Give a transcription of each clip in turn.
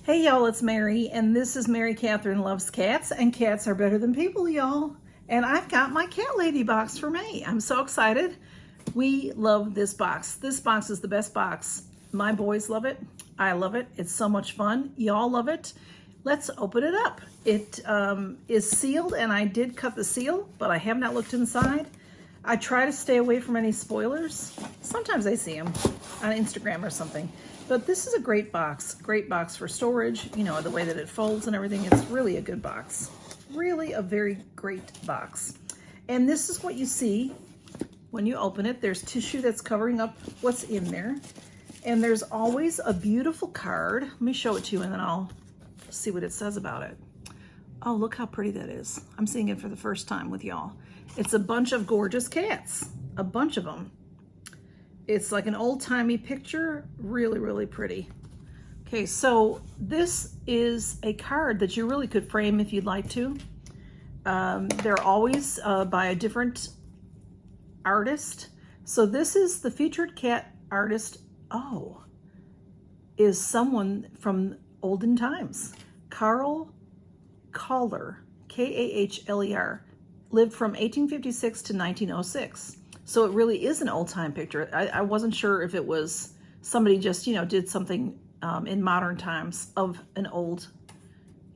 Hey y'all, it's Mary, and this is Mary Catherine Loves Cats, and cats are better than people, y'all. And I've got my CatLady box for May. I'm so excited. We love this box. This box is the best box. My boys love it. I love it. It's so much fun. Y'all love it. Let's open it up. It is sealed, and I did cut the seal, but I have not looked inside. I try to stay away from any spoilers. Sometimes I see them on Instagram or something. But this is a great box for storage, you know, the way that it folds and everything. It's really a good box. Really a very great box. And this is what you see when you open it. There's tissue that's covering up what's in there. And there's always a beautiful card. Let me show it to you and then I'll see what it says about it. Oh, look how pretty that is. I'm seeing it for the first time with y'all. It's a bunch of gorgeous cats, a bunch of them. It's like an old-timey picture, really, really pretty. Okay, so this is a card that you really could frame if you'd like to. They're always by a different artist. So this is the featured cat artist, is someone from olden times. Carl Kahler, K-A-H-L-E-R, lived from 1856 to 1906. So it really is an old-time picture. I wasn't sure if it was somebody just, you know, did something in modern times of an old,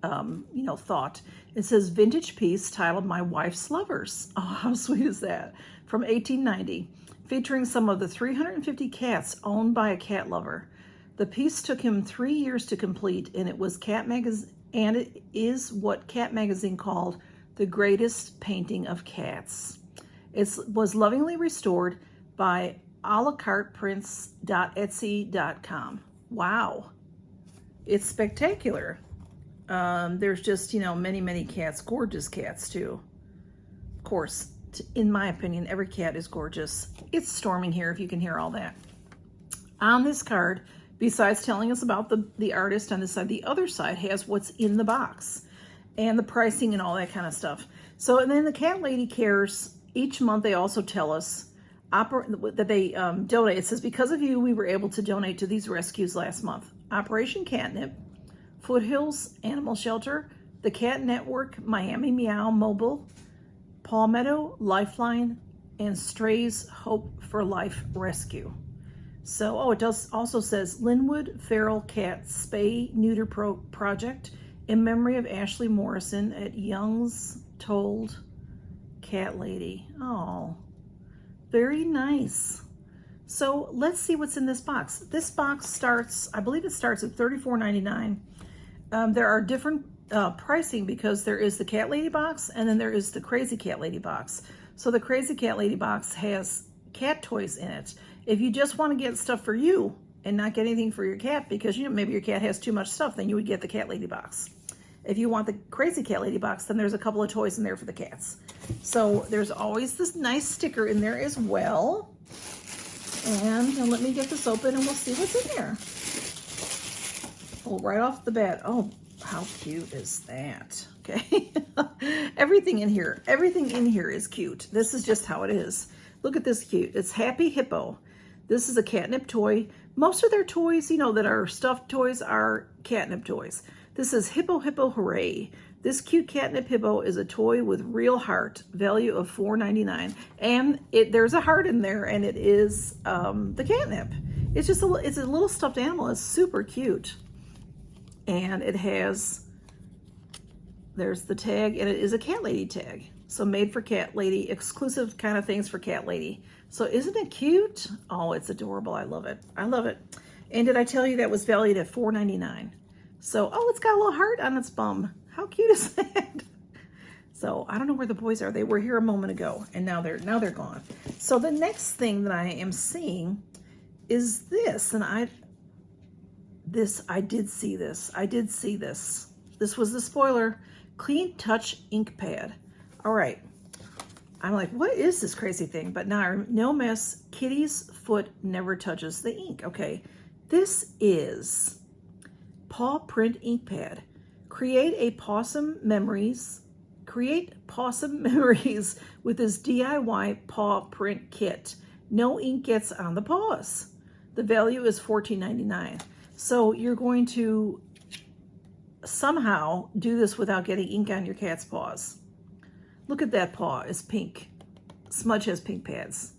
you know, thought. It says vintage piece titled My Wife's Lovers. Oh, how sweet is that? From 1890, featuring some of the 350 cats owned by a cat lover. The piece took him 3 years to complete, and it was it is what Cat Magazine called the greatest painting of cats. It was lovingly restored by alacarteprints.etsy.com. Wow. It's spectacular. There's just, you know, many, many cats, gorgeous cats too. Of course, in my opinion, every cat is gorgeous. It's storming here if you can hear all that. On this card, besides telling us about the artist on this side, the other side has what's in the box and the pricing and all that kind of stuff. So, and then the CatLady Cares, each month they also tell us that they donate. It says, because of you, we were able to donate to these rescues last month. Operation Catnip, Foothills Animal Shelter, the Cat Network, Miami Meow Mobile, Palmetto Lifeline, and Strays Hope for Life Rescue. So, it does also says Linwood Feral Cat Spay Neuter Project in memory of Ashley Morrison at Young's Told CatLady. Oh, very nice. So let's see what's in this box. This box starts, I believe it starts at $34.99. There are different pricing because there is the CatLady box and then there is the Crazy CatLady box. So the Crazy CatLady box has cat toys in it. If you just want to get stuff for you and not get anything for your cat because, you know, maybe your cat has too much stuff, then you would get the CatLady box. If you want the Crazy CatLady box, then there's a couple of toys in there for the cats. So there's always this nice sticker in there as well. And let me get this open and we'll see what's in there. Oh, right off the bat. Oh, how cute is that? Okay. Everything in here is cute. This is just how it is. Look at this cute. It's Happy Hippo. This is a catnip toy. Most of their toys, you know, that are stuffed toys are catnip toys. This is Hippo Hippo Hooray. This cute catnip hippo is a toy with real heart, value of $4.99. And there's a heart in there, and it is the catnip. It's just it's a little stuffed animal. It's super cute. And it has, there's the tag, and it is a CatLady tag. So made for CatLady, exclusive kind of things for CatLady. So isn't it cute? Oh, it's adorable. I love it. I love it. And did I tell you that was valued at $4.99? So, it's got a little heart on its bum. How cute is that? So, I don't know where the boys are. They were here a moment ago, and now they're gone. So, the next thing that I am seeing is this, and I did see this. This was the spoiler. Clean Touch ink pad. All right. I'm like, what is this crazy thing? But now, no mess. Kitty's foot never touches the ink. Okay. This is Paw Print ink pad. Create possum memories with this DIY Paw Print Kit. No ink gets on the paws. The value is $14.99. So you're going to somehow do this without getting ink on your cat's paws. Look at that paw, it's pink. Smudge has pink pads.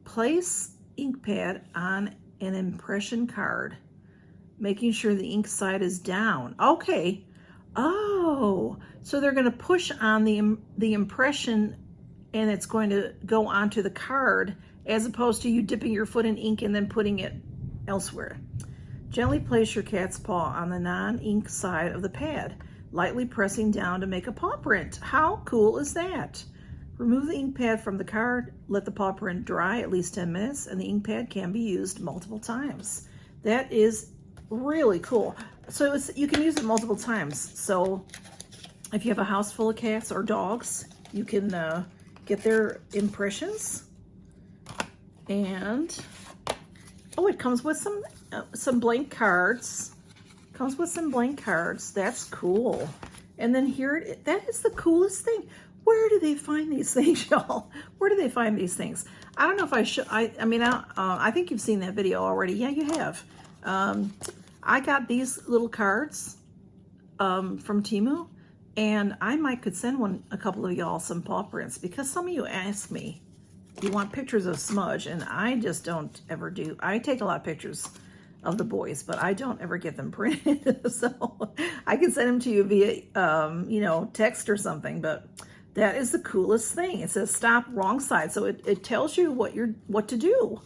Place ink pad on an impression card, making sure the ink side is down. Okay. Oh, so they're going to push on the impression and it's going to go onto the card as opposed to you dipping your foot in ink and then putting it elsewhere. Gently place your cat's paw on the non-ink side of the pad, lightly pressing down to make a paw print. How cool is that? Remove the ink pad from the card, let the paw print dry at least 10 minutes, and the ink pad can be used multiple times. That is really cool. So you can use it multiple times. So if you have a house full of cats or dogs, you can get their impressions. And oh, it comes with some blank cards. Comes with some blank cards. That's cool. And then here, that is the coolest thing. Where do they find these things, y'all? Where do they find these things? I don't know if I should. I mean, I think you've seen that video already. Yeah, you have. I got these little cards from Teemo, and I could send a couple of y'all some paw prints, because some of you ask me, you want pictures of smudge, and I just don't ever do. I take a lot of pictures of the boys, but I don't ever get them printed. So I can send them to you via, text or something, but that is the coolest thing. It says stop, wrong side. So it tells you what to do.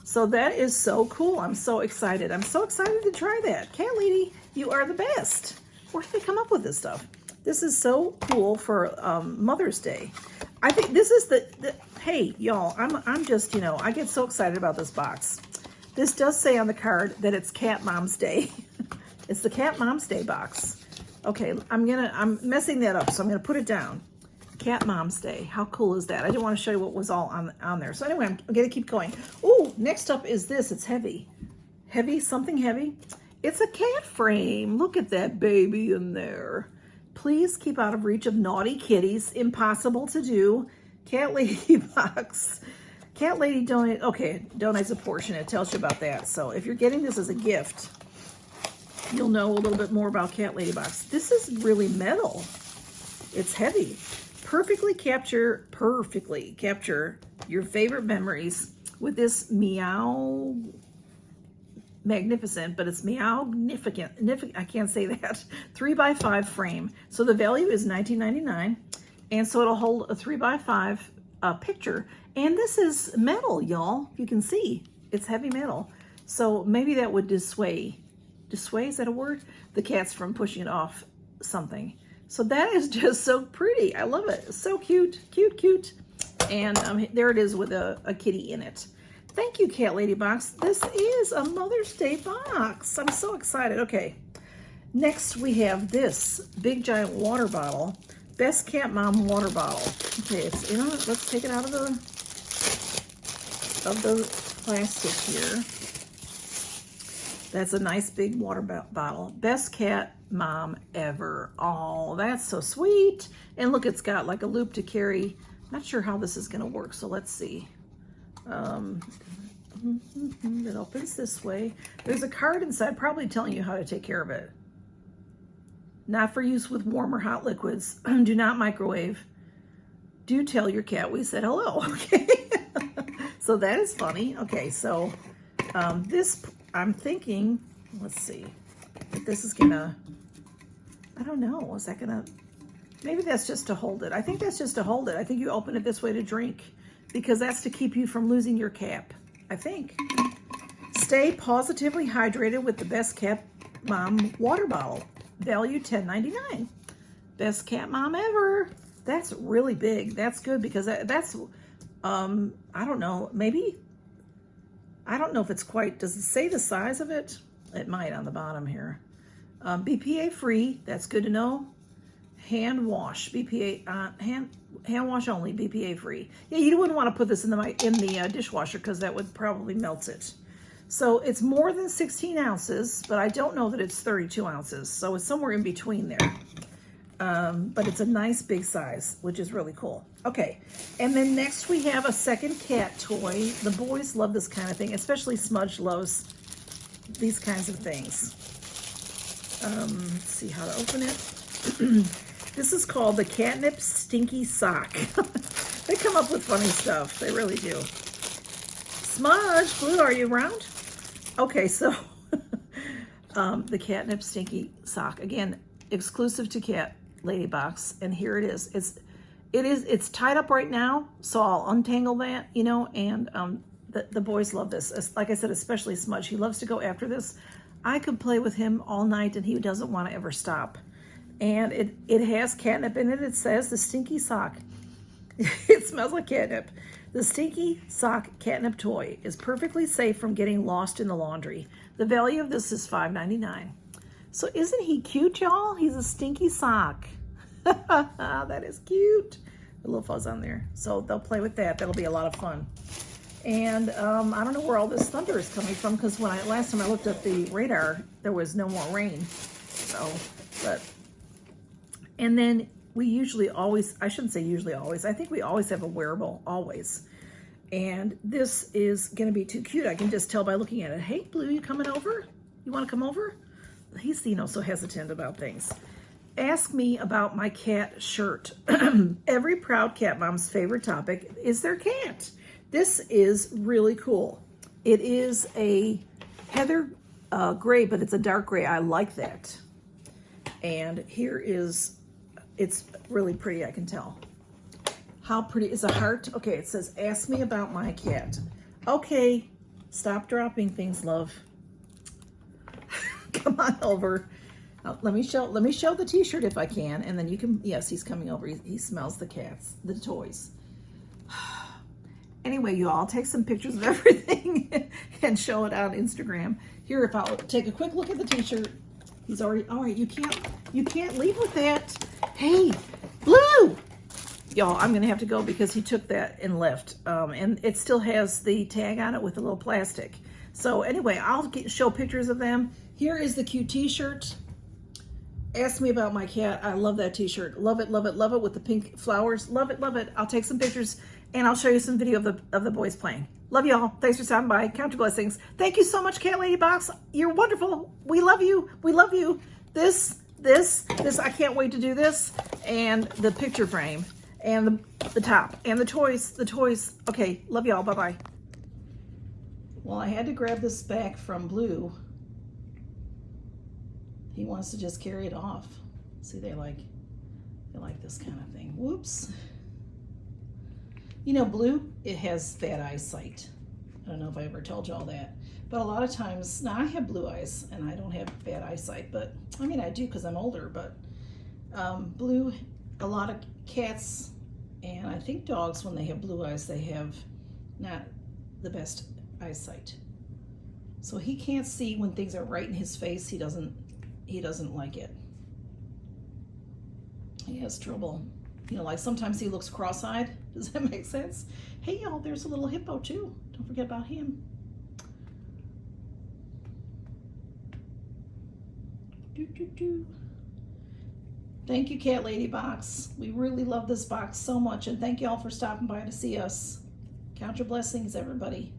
So that is so cool. I'm so excited. I'm so excited to try that. CatLady, you are the best. Where did they come up with this stuff? This is so cool for Mother's Day. I think this is hey, y'all, I'm just, I get so excited about this box. This does say on the card that it's Cat Mom's Day. It's the Cat Mom's Day box. Okay, I'm messing that up, so I'm gonna put it down. Cat Mom's Day. How cool is that? I didn't want to show you what was all on there. So anyway, I'm gonna keep going. Oh, next up is this. It's heavy. Heavy, something heavy. It's a cat frame. Look at that baby in there. Please keep out of reach of naughty kitties. Impossible to do. CatLady Box. CatLady donates a portion. It tells you about that. So if you're getting this as a gift, you'll know a little bit more about CatLady Box. This is really metal. It's heavy. Perfectly capture your favorite memories with this meow magnificent, but it's meow-nificent. I can't say that. 3x5 frame. So the value is $19.99, and so it'll hold a 3x5 picture. And this is metal, y'all. You can see it's heavy metal. So maybe that would dissuade, is that a word? The cats from pushing it off something. So that is just so pretty. I love it. It's so cute, cute, cute. And there it is with a kitty in it. Thank you, CatLady Box. This is a Mother's Day box. I'm so excited. Okay, next we have this big giant water bottle. Best Cat Mom water bottle. Okay, it's let's take it out of the plastic here. That's a nice big water bottle. Best Cat Mom ever. Oh, that's so sweet. And look, it's got like a loop to carry. Not sure how this is gonna work, so let's see. It opens this way. There's a card inside probably telling you how to take care of it. Not for use with warm or hot liquids. Do not microwave. Do tell your cat we said hello. Okay. So that is funny. Okay, so this, I'm thinking, let's see, if this is gonna, I don't know, is that gonna, maybe that's just to hold it. I think that's just to hold it. I think you open it this way to drink, because that's to keep you from losing your cap, I think. Stay positively hydrated with the Best Cat Mom water bottle. Value $10.99. Best Cat Mom ever. That's really big. That's good, because that's, I don't know, maybe, I don't know if it's quite, does it say the size of it? It might on the bottom here. BPA free, that's good to know. Hand wash, BPA, hand wash only, BPA free. Yeah, you wouldn't want to put this in the dishwasher, because that would probably melt it. So it's more than 16 ounces, but I don't know that it's 32 ounces. So it's somewhere in between there. But it's a nice big size, which is really cool. Okay, and then next we have a second cat toy. The boys love this kind of thing, especially Smudge loves these kinds of things. Let's see how to open it. This is called the Catnip Stinky Sock. They come up with funny stuff. They really do. Smudge, Blue, are you around? Okay, so the Catnip Stinky Sock. Again, exclusive to CatLady Box. And here it is. It's tied up right now, so I'll untangle that, you know, and the boys love this. Like I said, especially Smudge. He loves to go after this. I could play with him all night, and he doesn't want to ever stop. And it has catnip in it. It says the Stinky Sock. It smells like catnip. The Stinky Sock catnip toy is perfectly safe from getting lost in the laundry. The value of this is $5.99. So isn't he cute, y'all? He's a stinky sock. That is cute. A little fuzz on there. So they'll play with that. That'll be a lot of fun. And I don't know where all this thunder is coming from, because when last time I looked at the radar, there was no more rain. So, and then we usually always, I shouldn't say usually always, I think we always have a wearable, always. And this is going to be too cute. I can just tell by looking at it. Hey, Blue, you coming over? You want to come over? He's, you know, so hesitant about things. Ask me about my cat shirt. Every proud cat mom's favorite topic is their cat. This is really cool. It is a heather gray, but it's a dark gray. I like that. And here is, it's really pretty, I can tell. How pretty is a heart? Okay, it says, ask me about my cat. Okay, stop dropping things, love. Come on over. Let me show the t-shirt if I can, and then you can, yes, he's coming over. He smells the cats, the toys. Anyway, you all take some pictures of everything and show it on Instagram. Here, if I'll take a quick look at the t-shirt. He's already, all right, you can't leave with that. Hey, Blue! Y'all, I'm gonna have to go because he took that and left. And it still has the tag on it with a little plastic. So anyway, I'll show pictures of them. Here is the cute t-shirt. Ask me about my cat. I love that t-shirt. Love it, love it, love it with the pink flowers. Love it, love it. I'll take some pictures and I'll show you some video of the boys playing. Love y'all. Thanks for stopping by. Count your blessings. Thank you so much, CatLady Box. You're wonderful. We love you. We love you. This, I can't wait to do this. And the picture frame and the top and the toys. Okay, love y'all. Bye-bye. Well, I had to grab this back from Blue. He wants to just carry it off. See, they like this kind of thing. Whoops. You know, Blue, it has bad eyesight. I don't know if I ever told you all that. But a lot of times, now I have blue eyes and I don't have bad eyesight, but I mean, I do because I'm older, but Blue, a lot of cats and I think dogs, when they have blue eyes, they have not the best eyesight. So he can't see when things are right in his face. He doesn't like it. He has trouble. You know, like sometimes he looks cross-eyed. Does that make sense? Hey, y'all, there's a little hippo too. Don't forget about him. Thank you, CatLady Box. We really love this box so much, and thank you all for stopping by to see us. Count your blessings, everybody.